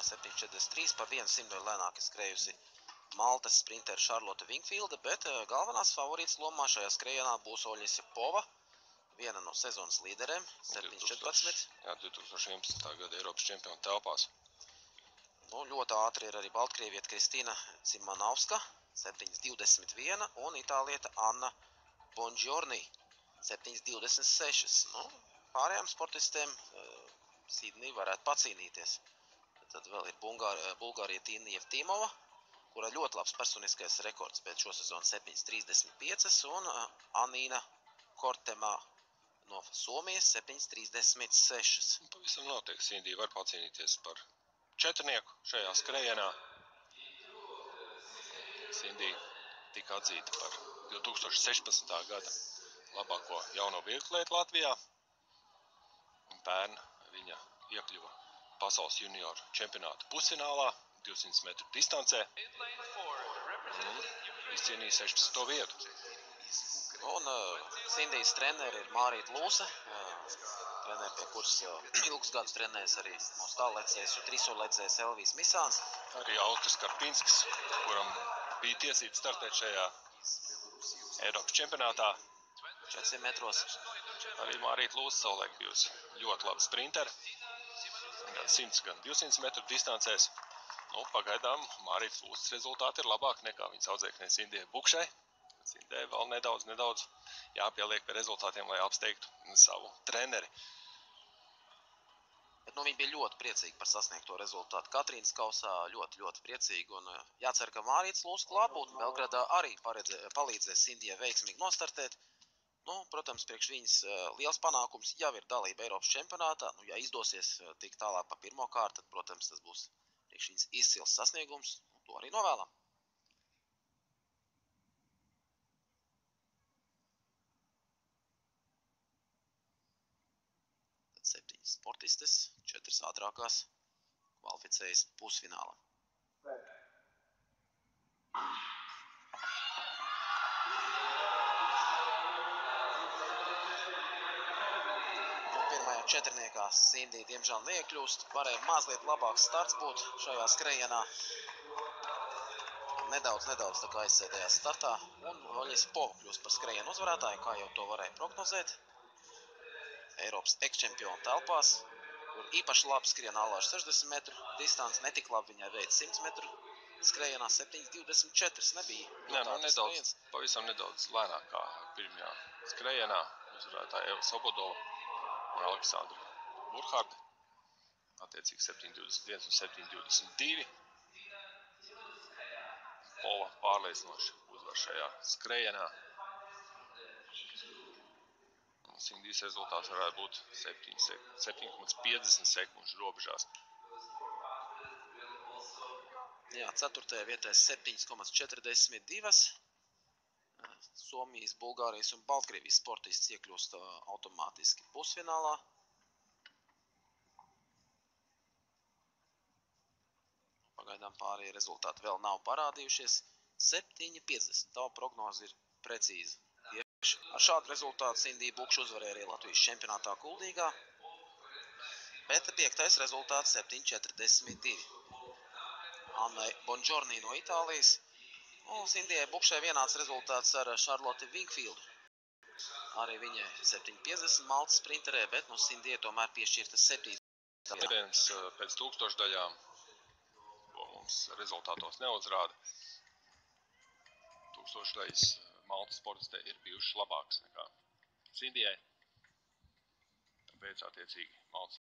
7.43, pa 1 simtdaļu lēnāk skrējusi Maltas sprintere Šarlota Wingfielda, bet galvenās favorītas lomā šajā skrējienā būs Oļisa Pova, viena no sezonas līderēm, 7.14. Jā, 2011. gada Eiropas čempiona telpās. Nu, ļoti ātri ir arī baltkrievieta Kristīna Cimanovska, 7.21, un itālieta Anna Bongiorni, 7.26. Nu, pārējām sportistēm Sidnī varētu pacīnīties. Tad vēl ir Bulgārieta Inna Jevtimova, kura ļoti labs personiskais rekords, bet šo sezonu 7.35, un Anīna Kortemā no Somijas 7.36. Pavisam noteikti Sindija var pacīnīties par četrnieku šajā skrējienā. Sindija tika atzīta par 2016. gada labāko jauno vieglatlētu Latvijā. Pērn viņa iekļuva pasaules junioru čempionāta pusfinālā 200 metru distancē un izcīnīja 16. vietu. Un Sindijas treneri ir Mārīta Lūse, treneri, pie kuras ilgus gadus trenējas arī mūsu tāllecējs un trīsoļlecējs Elvijs Misāns. Arī Austris Karpinskis, kuram bija tiesības startēt šajā Eiropas čempionātā 400 metros. Arī Mārīta Lūse savulaik bijusi ļoti laba sprinteri, gan 100, gan 200 metru distancēs. Nu, pagaidām Mārītas Lūses rezultāti ir labāki nekā viņas audzēknei Sindijai Bukšai. Sindijai vēl nedaudz jāpieliek pie rezultātiem, lai apsteigtu savu treneri. Bet viņa bija ļoti priecīga par sasniegto rezultātu. Katrīnas kausā ļoti priecīga, un jācer, ka Mārītas Lūse klātbūt Belgradā arī palīdzēs Sindijai veiksmīgi nostartēt. Nu, protams, priekš viņas liels panākums jau ir dalība Eiropas čempionātā. Nu, ja izdosies tikt tālāk pa pirmo kārtu, tad, protams, tas būs priekš viņas izcils sasniegums, un to arī novēlam. Tad 7 sportistes, 4 ātrākās kvalificējas pusfinālam. Četrniekā Sindija diemžēl neiekļūst, varēja mazliet labāks starts būt šajā skrējienā. Nedaudz tā kā aizsēdējās startā, un Oļisa Pova kļūst par skrējienu uzvarētāju, kā jau to varēja prognozēt. Eiropas ekščempionu telpās, kur īpaši labi skrien allāžu 60 metru distance, netik labi viņai veids 100 metru skrējienā 7.24 nebija. Pavisam nedaudz lēnāk kā pirmajā skrējienā uzvarētāja Eva Sobodova un Aleksandra Burharde, attiecīgi 7.21 un 7.22. Pova pārliecinoši uzvar šajā skrējienā. Sindijas rezultāts varētu būt 7,50 sekundžu robežās. Jā, 4. vietā 7,42. Somijas, Bulgārijas un Baltkrievijas sportists iekļūst automātiski pusfinālā. Pagaidām pārējie rezultāti vēl nav parādījušies. 7.50. Tā prognoze ir precīza. Tieši ar šādu rezultātu Sindija Bukša uzvarēja arī Latvijas čempionātā Kuldīgā. Bet 5. rezultāts 7.42. Anna Bongiorni no Itālijas. Un Sindijai Bukšai vienāds rezultāts ar Šarloti Wingfieldu. Arī viņai 7.50 Maltas sprinterē, bet no Sindijai tomēr piešķirta 7. Viens pēc tūkstošdaļām, ko mums rezultātos neuzrāda. Tūkstošdaļas Maltas sportistē ir bijušas labākas nekā Sindijai. Tāpēc attiecīgi Maltas